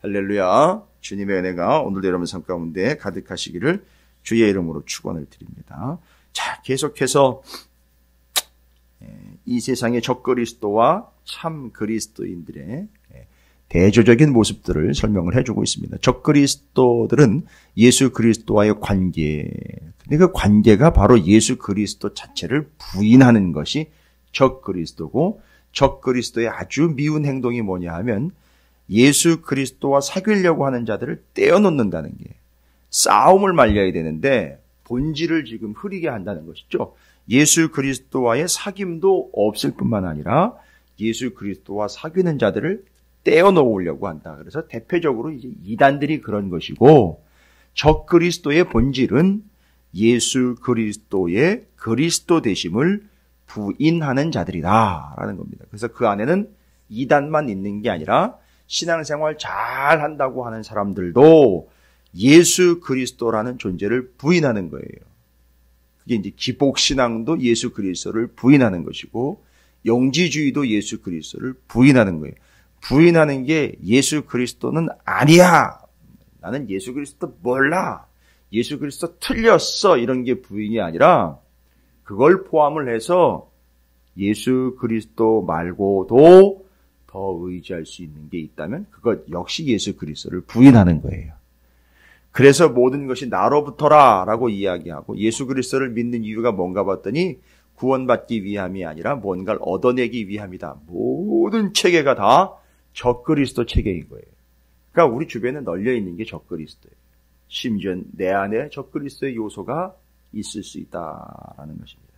할렐루야. 주님의 은혜가 오늘도 여러분 삶 가운데 가득하시기를 주의 이름으로 축원을 드립니다. 자, 계속해서 이 세상의 적그리스도와 참 그리스도인들의 대조적인 모습들을 설명을 해주고 있습니다. 적그리스도들은 예수 그리스도와의 관계, 근데 그 관계가 바로 예수 그리스도 자체를 부인하는 것이 적그리스도고, 적그리스도의 아주 미운 행동이 뭐냐 하면 예수 그리스도와 사귀려고 하는 자들을 떼어놓는다는 게, 싸움을 말려야 되는데 본질을 지금 흐리게 한다는 것이죠. 예수 그리스도와의 사귐도 없을 뿐만 아니라 예수 그리스도와 사귀는 자들을 떼어놓으려고 한다. 그래서 대표적으로 이제 이단들이 그런 것이고, 적그리스도의 본질은 예수 그리스도의 그리스도 되심을 부인하는 자들이다라는 겁니다. 그래서 그 안에는 이단만 있는 게 아니라 신앙생활 잘 한다고 하는 사람들도 예수 그리스도라는 존재를 부인하는 거예요. 그게 이제 기복신앙도 예수 그리스도를 부인하는 것이고, 영지주의도 예수 그리스도를 부인하는 거예요. 부인하는 게 예수 그리스도는 아니야. 나는 예수 그리스도 몰라. 예수 그리스도 틀렸어. 이런 게 부인이 아니라 그걸 포함을 해서 예수 그리스도 말고도 더 의지할 수 있는 게 있다면 그것 역시 예수 그리스도를 부인하는 거예요. 그래서 모든 것이 나로부터라 라고 이야기하고, 예수 그리스도를 믿는 이유가 뭔가 봤더니 구원받기 위함이 아니라 뭔가를 얻어내기 위함이다. 모든 체계가 다 적그리스도 체계인 거예요. 그러니까 우리 주변에 널려 있는 게 적그리스도예요. 심지어 내 안에 적그리스도의 요소가 있을 수 있다라는 것입니다.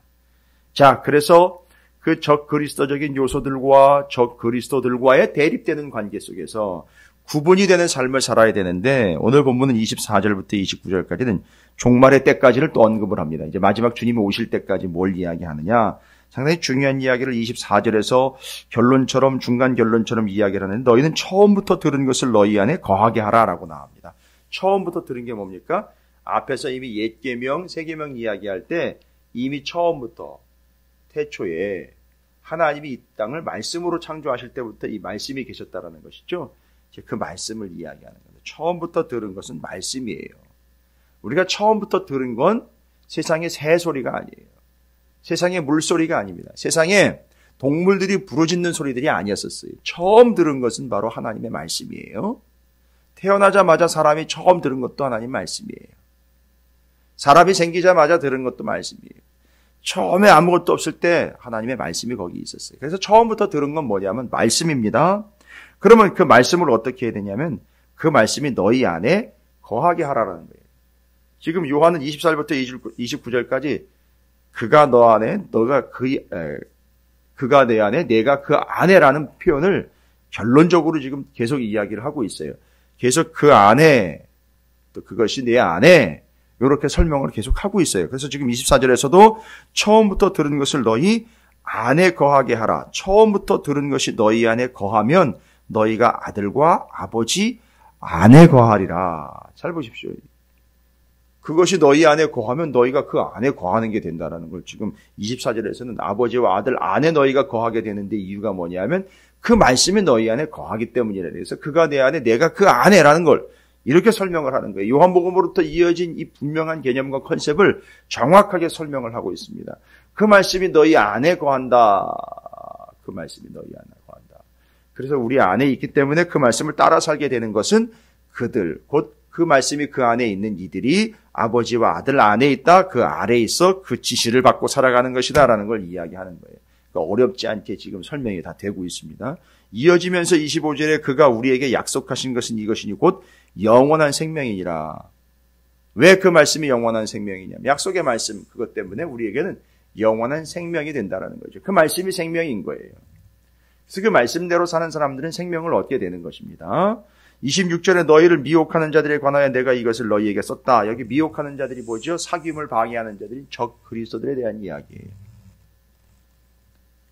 자, 그래서 그 적그리스도적인 요소들과 적그리스도들과의 대립되는 관계 속에서 구분이 되는 삶을 살아야 되는데, 오늘 본문은 24절부터 29절까지는 종말의 때까지를 또 언급을 합니다. 이제 마지막 주님이 오실 때까지 뭘 이야기하느냐, 상당히 중요한 이야기를 24절에서 결론처럼, 중간 결론처럼 이야기를 하는데, 너희는 처음부터 들은 것을 너희 안에 거하게 하라라고 나옵니다. 처음부터 들은 게 뭡니까? 앞에서 이미 옛 계명, 새 계명 이야기할 때 이미 처음부터 태초에 하나님이 이 땅을 말씀으로 창조하실 때부터 이 말씀이 계셨다라는 것이죠. 그 말씀을 이야기하는 겁니다. 처음부터 들은 것은 말씀이에요. 우리가 처음부터 들은 건 세상의 새 소리가 아니에요. 세상의 물소리가 아닙니다. 세상에 동물들이 부르짖는 소리들이 아니었었어요. 처음 들은 것은 바로 하나님의 말씀이에요. 태어나자마자 사람이 처음 들은 것도 하나님 말씀이에요. 사람이 생기자마자 들은 것도 말씀이에요. 처음에 아무것도 없을 때 하나님의 말씀이 거기 있었어요. 그래서 처음부터 들은 건 뭐냐면 말씀입니다. 그러면 그 말씀을 어떻게 해야 되냐면 그 말씀이 너희 안에 거하게 하라라는 거예요. 지금 요한은 24절부터 29절까지 그가 너 안에, 그가 내 안에, 내가 그 안에라는 표현을 결론적으로 지금 계속 이야기를 하고 있어요. 계속 그 안에, 또 그것이 내 안에, 이렇게 설명을 계속 하고 있어요. 그래서 지금 24절에서도 처음부터 들은 것을 너희 안에 거하게 하라. 처음부터 들은 것이 너희 안에 거하면 너희가 아들과 아버지 안에 거하리라. 잘 보십시오. 그것이 너희 안에 거하면 너희가 그 안에 거하는 게 된다는 걸 지금 24절에서는 아버지와 아들 안에 너희가 거하게 되는데, 이유가 뭐냐면 그 말씀이 너희 안에 거하기 때문이라. 그래서 그가 내 안에, 내가 그 안에라는 걸 이렇게 설명을 하는 거예요. 요한복음으로부터 이어진 이 분명한 개념과 컨셉을 정확하게 설명을 하고 있습니다. 그 말씀이 너희 안에 거한다. 그 말씀이 너희 안에 거한다. 그래서 우리 안에 있기 때문에 그 말씀을 따라 살게 되는 것은 그들, 곧 그 말씀이 그 안에 있는 이들이 아버지와 아들 안에 있다. 그 아래에 있어 그 지시를 받고 살아가는 것이다라는 걸 이야기하는 거예요. 그러니까 어렵지 않게 지금 설명이 다 되고 있습니다. 이어지면서 25절에 그가 우리에게 약속하신 것은 이것이니 곧 영원한 생명이니라. 왜 그 말씀이 영원한 생명이냐면 약속의 말씀, 그것 때문에 우리에게는 영원한 생명이 된다는 거죠. 그 말씀이 생명인 거예요. 그래서 그 말씀대로 사는 사람들은 생명을 얻게 되는 것입니다. 26절에 너희를 미혹하는 자들에 관하여 내가 이것을 너희에게 썼다. 여기 미혹하는 자들이 뭐죠? 사귐을 방해하는 자들이 적 그리스도들에 대한 이야기예요.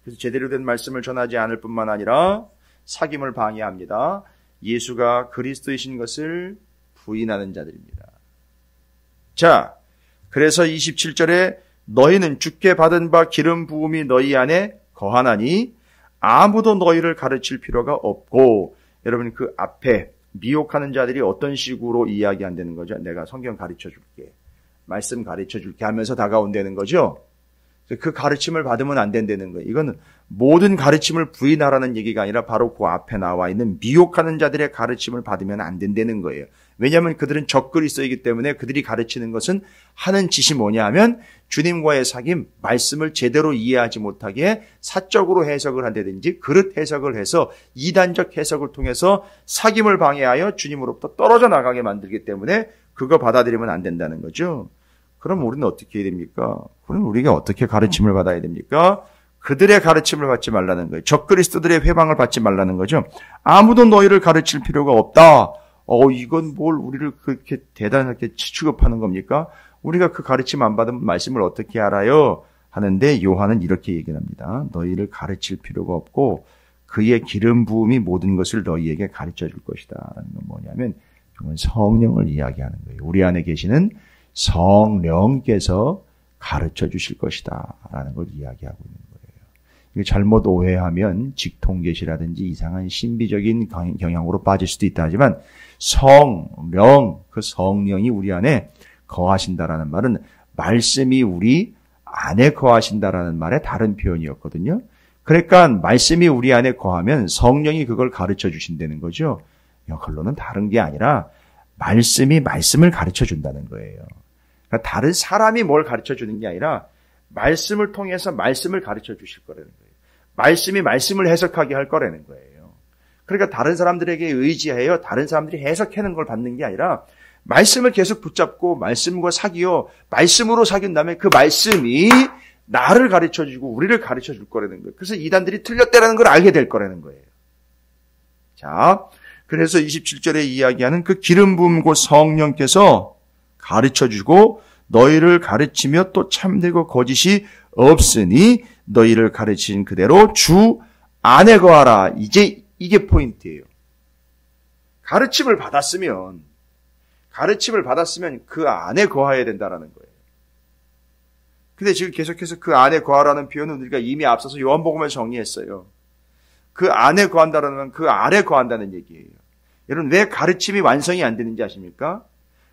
그래서 제대로 된 말씀을 전하지 않을 뿐만 아니라 사귐을 방해합니다. 예수가 그리스도이신 것을 부인하는 자들입니다. 자, 그래서 27절에 너희는 주께 받은 바 기름 부음이 너희 안에 거하나니 아무도 너희를 가르칠 필요가 없고, 여러분 그 앞에 미혹하는 자들이 어떤 식으로 이야기한다는 거죠? 내가 성경 가르쳐 줄게. 말씀 가르쳐 줄게 하면서 다가온다는 거죠? 그 가르침을 받으면 안 된다는 거예요. 이거는 모든 가르침을 부인하라는 얘기가 아니라 바로 그 앞에 나와 있는 미혹하는 자들의 가르침을 받으면 안 된다는 거예요. 왜냐하면 그들은 적그리스도이기 때문에 그들이 가르치는 것은 하는 짓이 뭐냐 하면 주님과의 사귐, 말씀을 제대로 이해하지 못하게 사적으로 해석을 한다든지 그릇 해석을 해서 이단적 해석을 통해서 사귐을 방해하여 주님으로부터 떨어져 나가게 만들기 때문에 그거 받아들이면 안 된다는 거죠. 그럼 우리는 어떻게 해야 됩니까? 그럼 우리가 어떻게 가르침을 받아야 됩니까? 그들의 가르침을 받지 말라는 거예요. 적그리스도들의 회방을 받지 말라는 거죠. 아무도 너희를 가르칠 필요가 없다. 이건 뭘 우리를 그렇게 대단하게 취급하는 겁니까? 우리가 그 가르침 안 받으면 말씀을 어떻게 알아요? 하는데 요한은 이렇게 얘기를 합니다. 너희를 가르칠 필요가 없고 그의 기름 부음이 모든 것을 너희에게 가르쳐 줄 것이다. 라는 건 뭐냐면 성령을 이야기하는 거예요. 우리 안에 계시는 성령께서 가르쳐 주실 것이다 라는 걸 이야기하고 있는 거예요. 이거 잘못 오해하면 직통계시라든지 이상한 신비적인 경향으로 빠질 수도 있다 하지만 성령, 그 성령이 우리 안에 거하신다라는 말은 말씀이 우리 안에 거하신다라는 말의 다른 표현이었거든요. 그러니까 말씀이 우리 안에 거하면 성령이 그걸 가르쳐 주신다는 거죠. 결론은 다른 게 아니라 말씀이 말씀을 가르쳐 준다는 거예요. 그러니까 다른 사람이 뭘 가르쳐 주는 게 아니라 말씀을 통해서 말씀을 가르쳐 주실 거라는 거예요. 말씀이 말씀을 해석하게 할 거라는 거예요. 그러니까 다른 사람들에게 의지하여 다른 사람들이 해석하는 걸 받는 게 아니라 말씀을 계속 붙잡고 말씀과 사귀어 말씀으로 사귄 다음에 그 말씀이 나를 가르쳐 주고 우리를 가르쳐 줄 거라는 거예요. 그래서 이단들이 틀렸다라는 걸 알게 될 거라는 거예요. 자, 그래서 27절에 이야기하는 그 기름 부음 곧 성령께서 가르쳐주고 너희를 가르치며 또 참되고 거짓이 없으니 너희를 가르친 그대로 주 안에 거하라. 이제 이게 포인트예요. 가르침을 받았으면 그 안에 거하야 된다라는 거예요. 근데 지금 계속해서 그 안에 거하라는 표현은 우리가 이미 앞서서 요한복음에 정의했어요. 그 안에 거한다라는 건 그 아래 거한다는 얘기예요. 여러분 왜 가르침이 완성이 안 되는지 아십니까?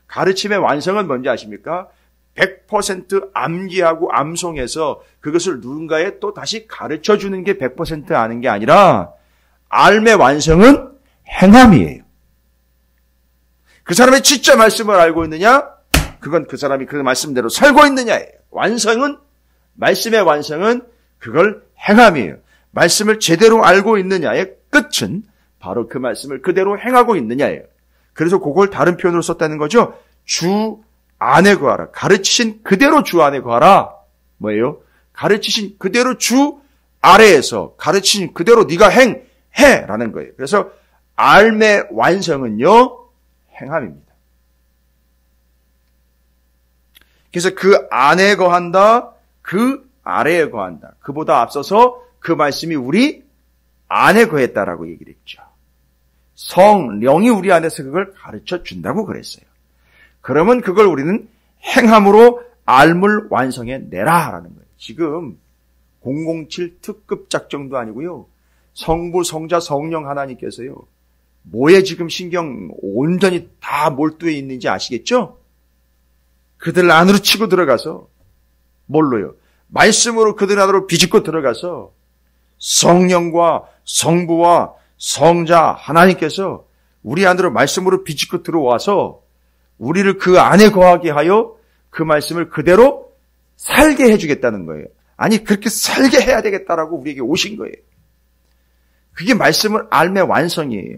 가르침의 완성은 뭔지 아십니까? 100% 암기하고 암송해서 그것을 누군가에 또 다시 가르쳐주는 게 100% 아는 게 아니라 삶의 완성은 행함이에요. 그 사람이 진짜 말씀을 알고 있느냐? 그건 그 사람이 그 말씀대로 살고 있느냐예요. 말씀의 완성은 그걸 행함이에요. 말씀을 제대로 알고 있느냐의 끝은 바로 그 말씀을 그대로 행하고 있느냐예요. 그래서 그걸 다른 표현으로 썼다는 거죠. 주 안에 거하라. 가르치신 그대로 주 안에 거하라. 뭐예요? 가르치신 그대로 주 아래에서 가르치신 그대로 네가 행해라는 거예요. 그래서 삶의 완성은요. 행함입니다. 그래서 그 안에 거한다. 그 아래에 거한다. 그보다 앞서서 그 말씀이 우리 안에 거했다라고 얘기를 했죠. 성령이 우리 안에서 그걸 가르쳐 준다고 그랬어요. 그러면 그걸 우리는 행함으로 삶을 완성해 내라라는 거예요. 지금 007 특급 작정도 아니고요. 성부, 성자, 성령 하나님께서요. 뭐에 지금 신경 온전히 다 몰두해 있는지 아시겠죠? 그들 안으로 치고 들어가서 뭘로요? 말씀으로 그들 안으로 비집고 들어가서 성령과 성부와 성자 하나님께서 우리 안으로 말씀으로 비집고 들어와서 우리를 그 안에 거하게 하여 그 말씀을 그대로 살게 해주겠다는 거예요. 아니 그렇게 살게 해야 되겠다라고 우리에게 오신 거예요. 그게 말씀을 삶의 완성이에요.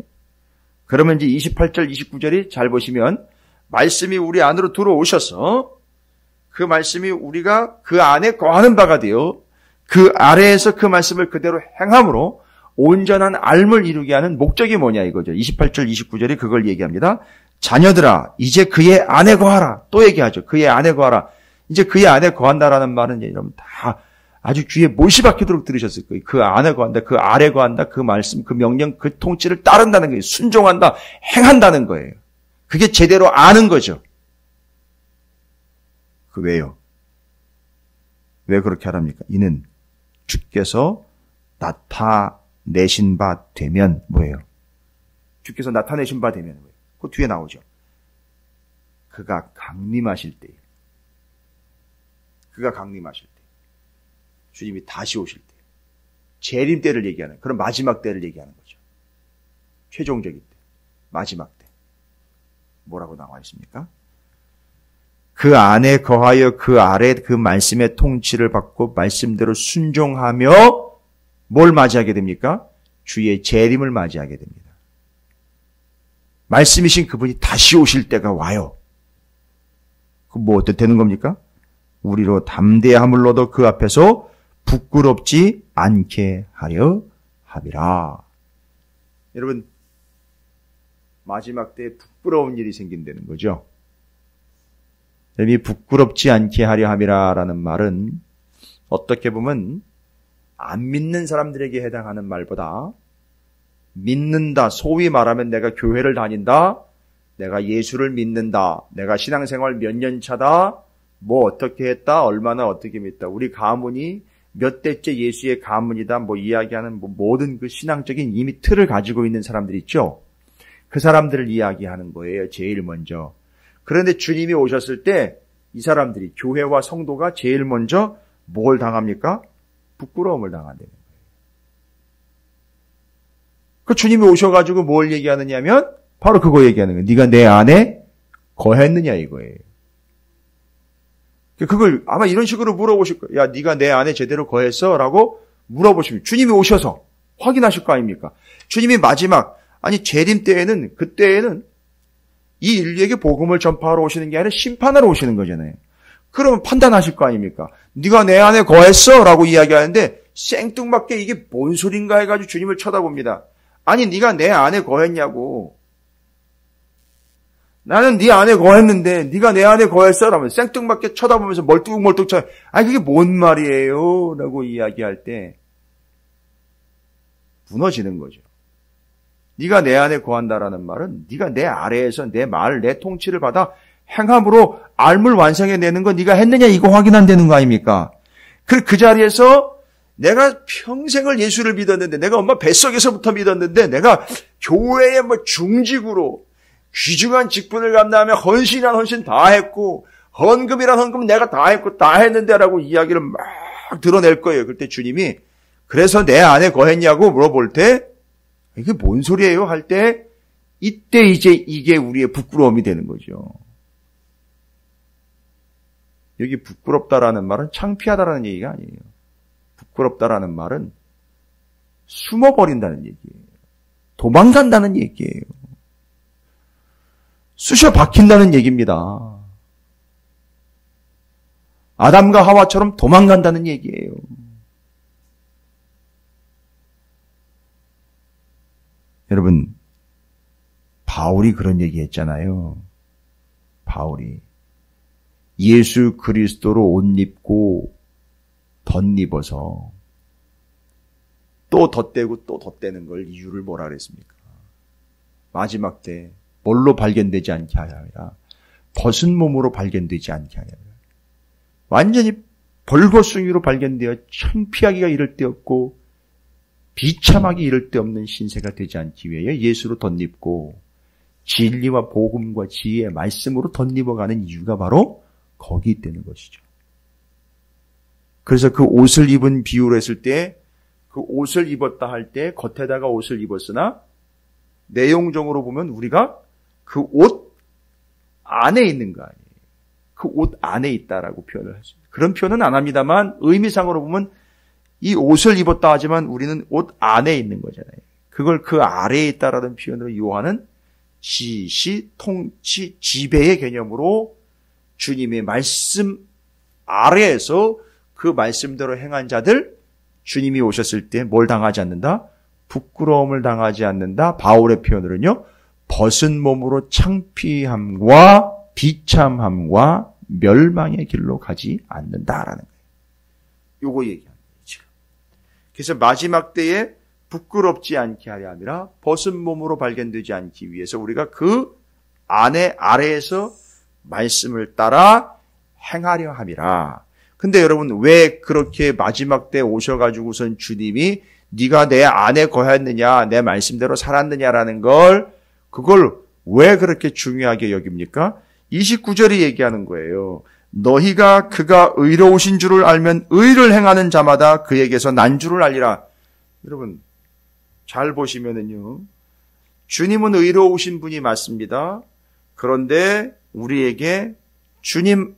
그러면 이제 28절 29절이 잘 보시면 말씀이 우리 안으로 들어오셔서 그 말씀이 우리가 그 안에 거하는 바가 되어 그 아래에서 그 말씀을 그대로 행함으로 온전한 삶을 이루게 하는 목적이 뭐냐 이거죠. 28절 29절이 그걸 얘기합니다. 자녀들아 이제 그의 안에 거하라. 또 얘기하죠. 그의 안에 거하라. 이제 그의 안에 거한다라는 말은 여러분 다 아주 귀에 못이 박히도록 들으셨을 거예요. 그 안에 거한다. 그 아래 거한다. 그 말씀, 그 명령, 그 통치를 따른다는 거예요. 순종한다. 행한다는 거예요. 그게 제대로 아는 거죠. 그 왜요? 왜 그렇게 하랍니까? 이는 주께서 나타내신 바 되면 뭐예요? 주께서 나타내신 바 되면 그 뒤에 나오죠. 그가 강림하실 때, 그가 강림하실 때, 주님이 다시 오실 때, 재림 때를 얘기하는 그런 마지막 때를 얘기하는 거죠. 최종적인 때, 마지막 때. 뭐라고 나와 있습니까? 그 안에 거하여 그 아래 그 말씀의 통치를 받고 말씀대로 순종하며 뭘 맞이하게 됩니까? 주의 재림을 맞이하게 됩니다. 말씀이신 그분이 다시 오실 때가 와요. 그럼 뭐 어떻게 되는 겁니까? 우리로 담대함을로도 그 앞에서 부끄럽지 않게 하려 함이라. 여러분, 마지막 때에 부끄러운 일이 생긴다는 거죠. 이 부끄럽지 않게 하려 함이라 라는 말은 어떻게 보면 안 믿는 사람들에게 해당하는 말보다 믿는다, 소위 말하면 내가 교회를 다닌다, 내가 예수를 믿는다, 내가 신앙생활 몇 년 차다, 뭐 어떻게 했다, 얼마나 어떻게 믿다, 우리 가문이 몇 대째 예수의 가문이다, 뭐 이야기하는 모든 그 신앙적인 이미 틀을 가지고 있는 사람들 있죠. 그 사람들을 이야기하는 거예요, 제일 먼저. 그런데 주님이 오셨을 때 이 사람들이, 교회와 성도가 제일 먼저 뭘 당합니까? 부끄러움을 당한다는 거예요. 그 주님이 오셔가지고 뭘 얘기하느냐면 바로 그거 얘기하는 거예요. 네가 내 안에 거했느냐 이거예요. 그걸 아마 이런 식으로 물어보실 거예요. 야, 네가 내 안에 제대로 거했어? 라고 물어보시면 주님이 오셔서 확인하실 거 아닙니까? 주님이 마지막, 아니 재림 때에는, 그때에는 이 인류에게 복음을 전파하러 오시는 게 아니라 심판하러 오시는 거잖아요. 그러면 판단하실 거 아닙니까? 네가 내 안에 거했어? 라고 이야기하는데 생뚱맞게 이게 뭔 소린가 해가지고 주님을 쳐다봅니다. 아니 네가 내 안에 거했냐고. 나는 네 안에 거했는데 네가 내 안에 거했어? 라면 생뚱맞게 쳐다보면서 멀뚱멀뚱 아니 그게 뭔 말이에요? 라고 이야기할 때 무너지는 거죠. 네가 내 안에 거한다라는 말은 네가 내 아래에서 내 말, 내 통치를 받아 행함으로 알물 완성해내는 거 네가 했느냐 이거 확인한다는 거 아닙니까? 그 자리에서 내가 평생을 예수를 믿었는데, 내가 엄마 뱃속에서부터 믿었는데, 내가 교회의 뭐 중직으로 귀중한 직분을 감당하며 헌신이란 헌신 다 했고, 헌금이란 헌금 내가 다 했고, 다 했는데라고 이야기를 막 드러낼 거예요. 그때 주님이, 그래서 내 안에 거했냐고 물어볼 때, 이게 뭔 소리예요? 할 때, 이때 이제 이게 우리의 부끄러움이 되는 거죠. 여기 부끄럽다라는 말은 창피하다라는 얘기가 아니에요. 부끄럽다라는 말은 숨어버린다는 얘기예요. 도망간다는 얘기예요. 쑤셔 박힌다는 얘기입니다. 아담과 하와처럼 도망간다는 얘기예요. 여러분, 바울이 그런 얘기 했잖아요. 바울이 예수 그리스도로 옷 입고 덧입어서 또 덧대고 또 덧대는 걸 이유를 뭐라 그랬습니까? 마지막 때 뭘로 발견되지 않게 하랴. 벗은 몸으로 발견되지 않게 하랴. 완전히 벌거숭이로 발견되어 창피하기가 이를 데 없고 비참하기 이를 데 없는 신세가 되지 않기 위하여 예수로 덧입고 진리와 복음과 지혜의 말씀으로 덧입어가는 이유가 바로 거기 있다는 것이죠. 그래서 그 옷을 입은 비유를 했을 때 그 옷을 입었다 할 때 겉에다가 옷을 입었으나 내용적으로 보면 우리가 그 옷 안에 있는 거 아니에요. 그 옷 안에 있다라고 표현을 하십니다. 그런 표현은 안 합니다만 의미상으로 보면 이 옷을 입었다 하지만 우리는 옷 안에 있는 거잖아요. 그걸 그 아래에 있다라는 표현으로 요한은 지시, 통치, 지배의 개념으로 주님의 말씀 아래에서 그 말씀대로 행한 자들, 주님이 오셨을 때 뭘 당하지 않는다? 부끄러움을 당하지 않는다. 바울의 표현으로는요, 벗은 몸으로 창피함과 비참함과 멸망의 길로 가지 않는다라는 거예요. 요거 얘기합니다. 지금. 그래서 마지막 때에 부끄럽지 않게 하려 함이라 벗은 몸으로 발견되지 않기 위해서 우리가 그 안에 아래에서 말씀을 따라 행하려 함이라. 근데 여러분 왜 그렇게 마지막 때 오셔가지고선 주님이 네가 내 안에 거했느냐, 내 말씀대로 살았느냐라는 걸 그걸 왜 그렇게 중요하게 여깁니까? 29절이 얘기하는 거예요. 너희가 그가 의로우신 줄을 알면 의를 행하는 자마다 그에게서 난 줄을 알리라. 여러분 잘 보시면은요. 주님은 의로우신 분이 맞습니다. 그런데 우리에게 주님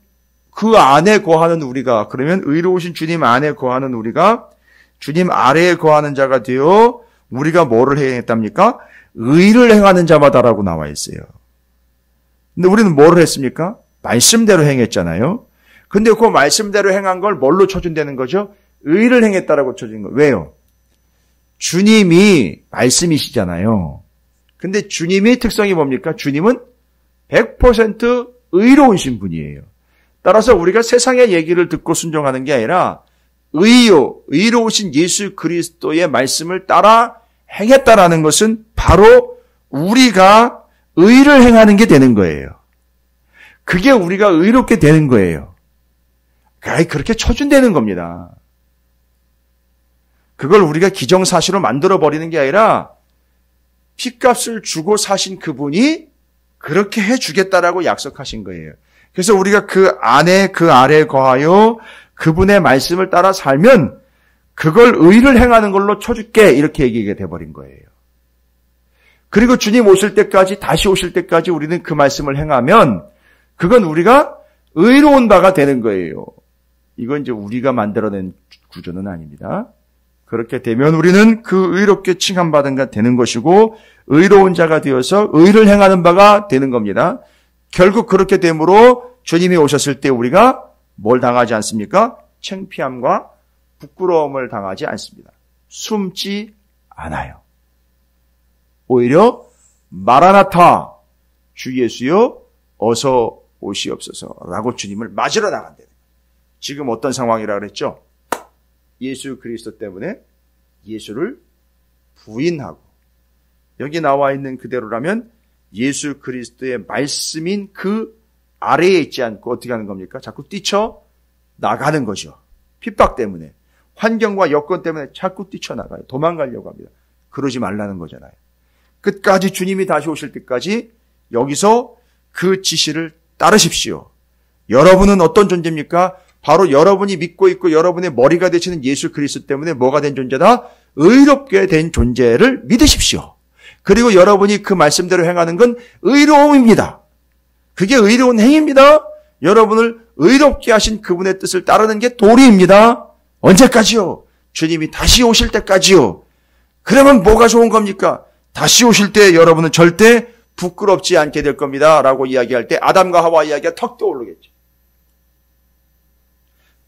그 안에 거하는 우리가, 그러면 의로우신 주님 안에 거하는 우리가 주님 아래에 거하는 자가 되어 우리가 뭐를 행했답니까? 의를 행하는 자마다라고 나와 있어요. 근데 우리는 뭐를 했습니까? 말씀대로 행했잖아요. 근데 그 말씀대로 행한 걸 뭘로 쳐준다는 거죠? 의를 행했다라고 쳐준 거예요. 왜요? 주님이 말씀이시잖아요. 근데 주님의 특성이 뭡니까? 주님은 100% 의로우신 분이에요. 따라서 우리가 세상의 얘기를 듣고 순종하는 게 아니라 의로우신 예수 그리스도의 말씀을 따라 행했다라는 것은 바로 우리가 의를 행하는 게 되는 거예요. 그게 우리가 의롭게 되는 거예요. 그렇게 쳐준다는 겁니다. 그걸 우리가 기정사실로 만들어버리는 게 아니라 핏값을 주고 사신 그분이 그렇게 해주겠다라고 약속하신 거예요. 그래서 우리가 그 안에 그 아래에 거하여 그분의 말씀을 따라 살면 그걸 의를 행하는 걸로 쳐줄게 이렇게 얘기가 돼버린 거예요. 그리고 주님 오실 때까지 다시 오실 때까지 우리는 그 말씀을 행하면 그건 우리가 의로운 바가 되는 거예요. 이건 이제 우리가 만들어낸 구조는 아닙니다. 그렇게 되면 우리는 그 의롭게 칭함받은 가 되는 것이고 의로운 자가 되어서 의를 행하는 바가 되는 겁니다. 결국 그렇게 되므로 주님이 오셨을 때 우리가 뭘 당하지 않습니까? 창피함과 부끄러움을 당하지 않습니다. 숨지 않아요. 오히려 마라나타 주 예수여 어서 오시옵소서라고 주님을 맞으러 나간다는 거예요. 지금 어떤 상황이라 그랬죠? 예수 그리스도 때문에 예수를 부인하고 여기 나와 있는 그대로라면 예수 그리스도의 말씀인 그 아래에 있지 않고 어떻게 하는 겁니까? 자꾸 뛰쳐나가는 거죠. 핍박 때문에 환경과 여건 때문에 자꾸 뛰쳐나가요. 도망가려고 합니다. 그러지 말라는 거잖아요. 끝까지 주님이 다시 오실 때까지 여기서 그 지시를 따르십시오. 여러분은 어떤 존재입니까? 바로 여러분이 믿고 있고 여러분의 머리가 되시는 예수 그리스도 때문에 뭐가 된 존재다? 의롭게 된 존재를 믿으십시오. 그리고 여러분이 그 말씀대로 행하는 건 의로움입니다. 그게 의로운 행위입니다. 여러분을 의롭게 하신 그분의 뜻을 따르는 게 도리입니다. 언제까지요? 주님이 다시 오실 때까지요. 그러면 뭐가 좋은 겁니까? 다시 오실 때 여러분은 절대 부끄럽지 않게 될 겁니다. 라고 이야기할 때 아담과 하와 이야기가 턱 떠오르겠죠.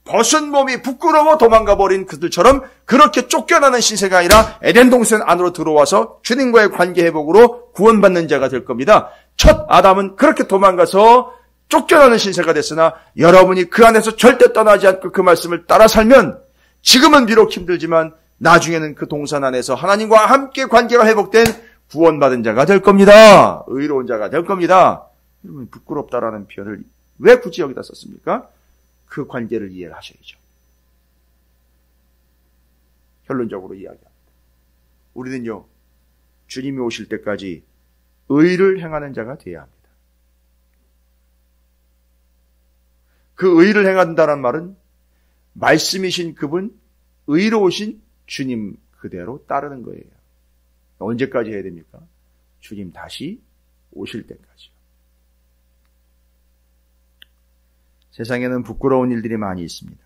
벗은 몸이 부끄러워 도망가 버린 그들처럼 그렇게 쫓겨나는 신세가 아니라 에덴 동산 안으로 들어와서 주님과의 관계 회복으로 구원받는 자가 될 겁니다. 첫 아담은 그렇게 도망가서 쫓겨나는 신세가 됐으나 여러분이 그 안에서 절대 떠나지 않고 그 말씀을 따라 살면 지금은 비록 힘들지만 나중에는 그 동산 안에서 하나님과 함께 관계가 회복된 구원받은 자가 될 겁니다. 의로운 자가 될 겁니다. 여러분 부끄럽다라는 표현을 왜 굳이 여기다 썼습니까? 그 관계를 이해를 하셔야죠. 결론적으로 이야기합니다. 우리는요, 주님이 오실 때까지 의를 행하는 자가 되어야 합니다. 그 의를 행한다는 말은 말씀이신 그분, 의로우신 주님 그대로 따르는 거예요. 언제까지 해야 됩니까? 주님 다시 오실 때까지요. 세상에는 부끄러운 일들이 많이 있습니다.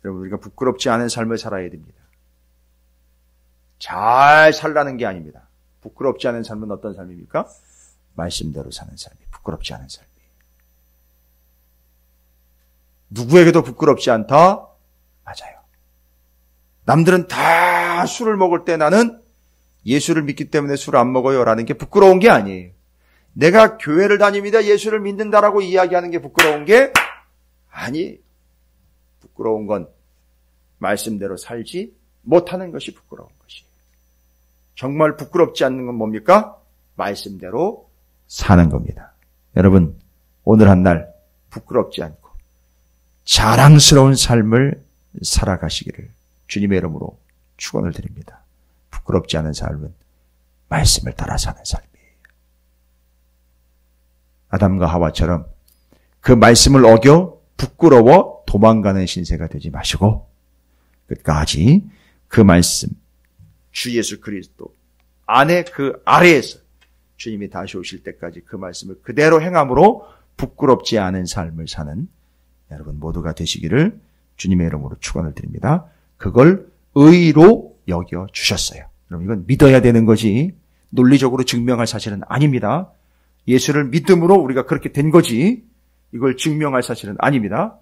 여러분, 우리가 부끄럽지 않은 삶을 살아야 됩니다. 잘 살라는 게 아닙니다. 부끄럽지 않은 삶은 어떤 삶입니까? 말씀대로 사는 삶이 부끄럽지 않은 삶이에요. 누구에게도 부끄럽지 않다? 맞아요. 남들은 다 술을 먹을 때 나는 예수를 믿기 때문에 술을 안 먹어요 라는 게 부끄러운 게 아니에요. 내가 교회를 다닙니다. 예수를 믿는다라고 이야기하는 게 부끄러운 게 아니, 부끄러운 건 말씀대로 살지 못하는 것이 부끄러운 것이에요. 정말 부끄럽지 않는 건 뭡니까? 말씀대로 사는 겁니다. 여러분, 오늘 한 날 부끄럽지 않고 자랑스러운 삶을 살아가시기를 주님의 이름으로 축원을 드립니다. 부끄럽지 않은 삶은 말씀을 따라 사는 삶이에요. 아담과 하와처럼 그 말씀을 어겨 부끄러워 도망가는 신세가 되지 마시고 끝까지 그 말씀, 주 예수 그리스도 안에 그 아래에서 주님이 다시 오실 때까지 그 말씀을 그대로 행함으로 부끄럽지 않은 삶을 사는 여러분 모두가 되시기를 주님의 이름으로 축원을 드립니다. 그걸 의로 여겨 주셨어요. 그럼 이건 믿어야 되는 거지 논리적으로 증명할 사실은 아닙니다. 예수를 믿음으로 우리가 그렇게 된 거지 이걸 증명할 사실은 아닙니다.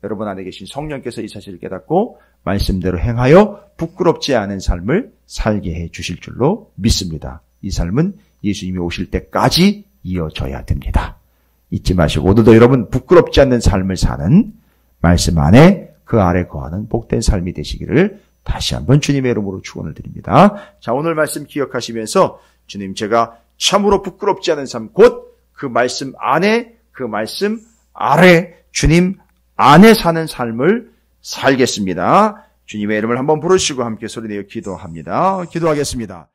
여러분 안에 계신 성령께서 이 사실을 깨닫고 말씀대로 행하여 부끄럽지 않은 삶을 살게 해 주실 줄로 믿습니다. 이 삶은 예수님이 오실 때까지 이어져야 됩니다. 잊지 마시고 오늘도 여러분 부끄럽지 않는 삶을 사는 말씀 안에 그 아래 거하는 복된 삶이 되시기를 다시 한번 주님의 이름으로 축원을 드립니다. 자, 오늘 말씀 기억하시면서 주님 제가 참으로 부끄럽지 않은 삶 곧 그 말씀 안에 그 말씀 아래 주님 안에 사는 삶을 살겠습니다. 주님의 이름을 한번 부르시고 함께 소리내어 기도합니다. 기도하겠습니다.